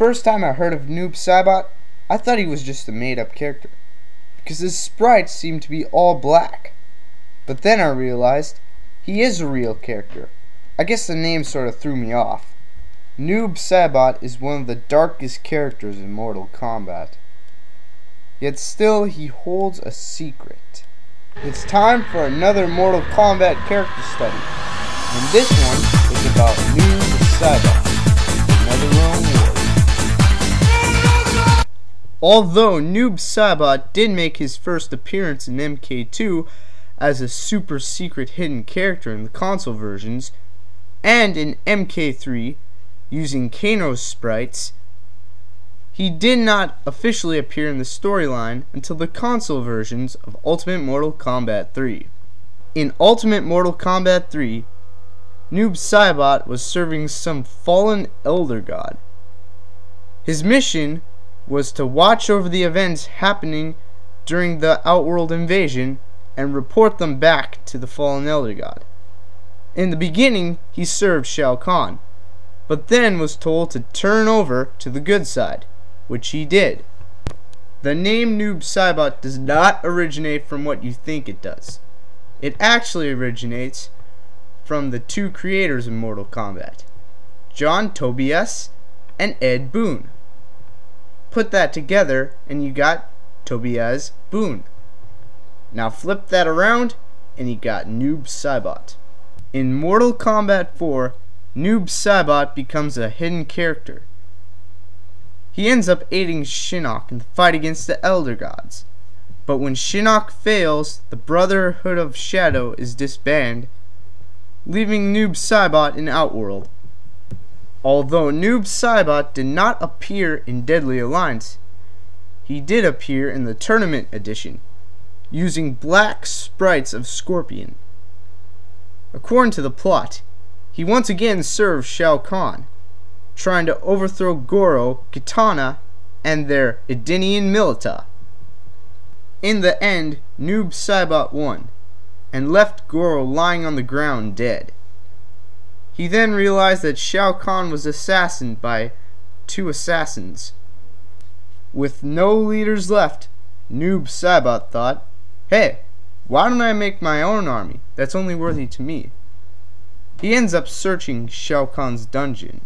first time I heard of Noob Saibot, I thought he was just a made-up character, because his sprites seemed to be all black. But then I realized he is a real character. I guess the name sort of threw me off. Noob Saibot is one of the darkest characters in Mortal Kombat. Yet still he holds a secret. It's time for another Mortal Kombat character study. And this one is about Noob Saibot, another Rome Warrior. Although Noob Saibot did make his first appearance in MK2 as a super secret hidden character in the console versions, and in MK3 using Kano's sprites, he did not officially appear in the storyline until the console versions of Ultimate Mortal Kombat 3. In Ultimate Mortal Kombat 3, Noob Saibot was serving some fallen elder god. His mission was to watch over the events happening during the Outworld invasion and report them back to the fallen elder god. In the beginning, he served Shao Kahn, but then was told to turn over to the good side, which he did. The name Noob Saibot does not originate from what you think it does. It actually originates from the two creators of Mortal Kombat, John Tobias and Ed Boon. Put that together and you got Tobias Boon. Now flip that around and you got Noob Saibot. In Mortal Kombat 4, Noob Saibot becomes a hidden character. He ends up aiding Shinnok in the fight against the Elder Gods. But when Shinnok fails, the Brotherhood of Shadow is disbanded, leaving Noob Saibot in Outworld. Although Noob Saibot did not appear in Deadly Alliance, he did appear in the Tournament Edition, using black sprites of Scorpion. According to the plot, he once again served Shao Kahn, trying to overthrow Goro, Kitana, and their Edenian Milita. In the end, Noob Saibot won, and left Goro lying on the ground dead. He then realized that Shao Kahn was assassinated by two assassins. With no leaders left, Noob Saibot thought, hey, why don't I make my own army that's only worthy to me? He ends up searching Shao Kahn's dungeon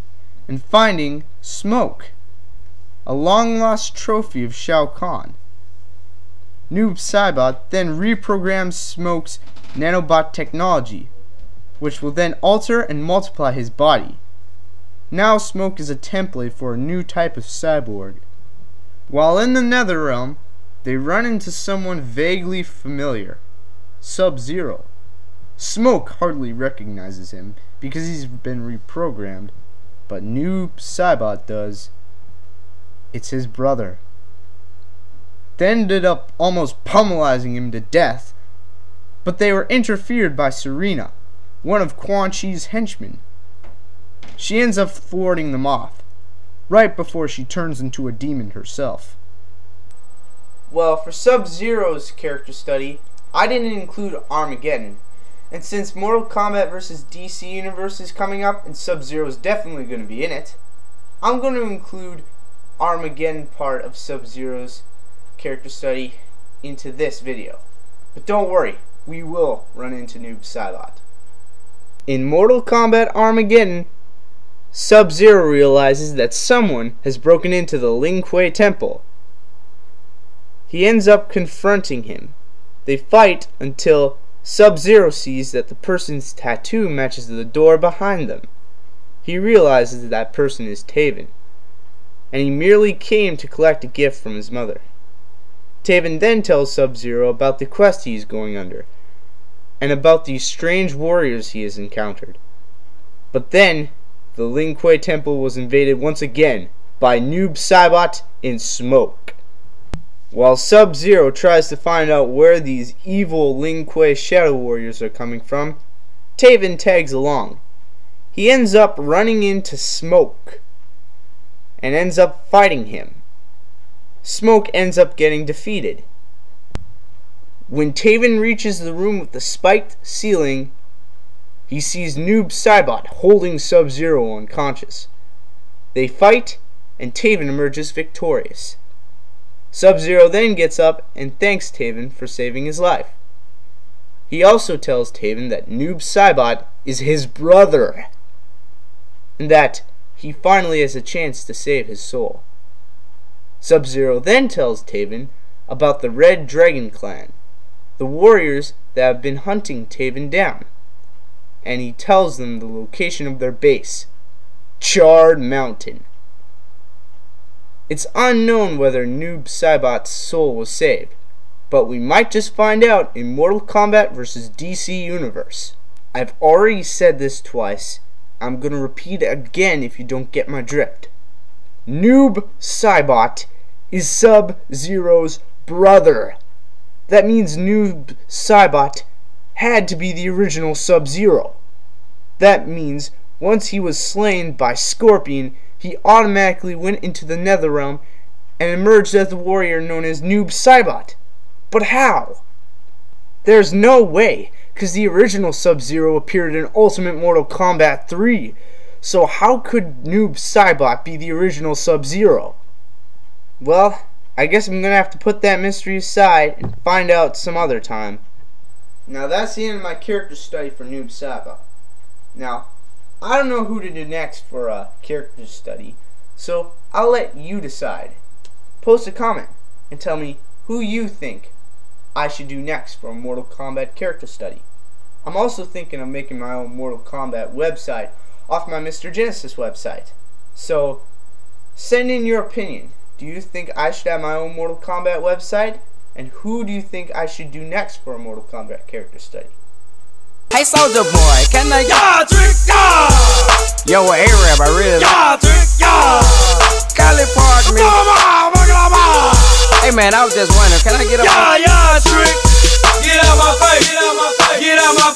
and finding Smoke, a long-lost trophy of Shao Kahn. Noob Saibot then reprograms Smoke's nanobot technology, which will then alter and multiply his body. Now Smoke is a template for a new type of cyborg. While in the Netherrealm, they run into someone vaguely familiar, Sub-Zero. Smoke hardly recognizes him because he's been reprogrammed, but Noob Saibot does. It's his brother. They ended up almost pummelizing him to death, but they were interfered by Serena, one of Quan Chi's henchmen. She ends up thwarting them off, right before she turns into a demon herself. Well, for Sub-Zero's character study, I didn't include Armageddon. And since Mortal Kombat vs. DC Universe is coming up, and Sub-Zero is definitely going to be in it, I'm going to include Armageddon part of Sub-Zero's character study into this video. But don't worry, we will run into Noob Saibot. In Mortal Kombat Armageddon, Sub-Zero realizes that someone has broken into the Lin Kuei Temple. He ends up confronting him. They fight until Sub-Zero sees that the person's tattoo matches the door behind them. He realizes that person is Taven, and he merely came to collect a gift from his mother. Taven then tells Sub-Zero about the quest he is going under, and about these strange warriors he has encountered. But then, the Lin Kuei Temple was invaded once again by Noob Saibot in Smoke. While Sub-Zero tries to find out where these evil Lin Kuei Shadow Warriors are coming from, Taven tags along. He ends up running into Smoke, and ends up fighting him. Smoke ends up getting defeated. When Taven reaches the room with the spiked ceiling, he sees Noob Saibot holding Sub-Zero unconscious. They fight, and Taven emerges victorious. Sub-Zero then gets up and thanks Taven for saving his life. He also tells Taven that Noob Saibot is his brother, and that he finally has a chance to save his soul. Sub-Zero then tells Taven about the Red Dragon Clan, the warriors that have been hunting Taven down, and he tells them the location of their base, Charred Mountain. It's unknown whether Noob Saibot's soul was saved, but we might just find out in Mortal Kombat vs. DC Universe. I've already said this twice. I'm gonna repeat it again if you don't get my drift. Noob Saibot is Sub-Zero's brother. That means Noob Saibot had to be the original Sub-Zero. That means once he was slain by Scorpion, he automatically went into the Netherrealm and emerged as the warrior known as Noob Saibot. But how? There's no way, because the original Sub-Zero appeared in Ultimate Mortal Kombat 3. So how could Noob Saibot be the original Sub-Zero? Well, I guess I'm going to have to put that mystery aside and find out some other time. Now that's the end of my character study for Noob Saibot. Now, I don't know who to do next for a character study, so I'll let you decide. Post a comment and tell me who you think I should do next for a Mortal Kombat character study. I'm also thinking of making my own Mortal Kombat website off my Mr. Genesis website. So, send in your opinion. Do you think I should have my own Mortal Kombat website? And who do you think I should do next for a Mortal Kombat character study? Hey Soldier Boy, can I trick, Yo, A-Rap, I really trick, Cali Park, me. Hey man, I was just wondering, can I get up? Trick. Get out my face. Get out my face.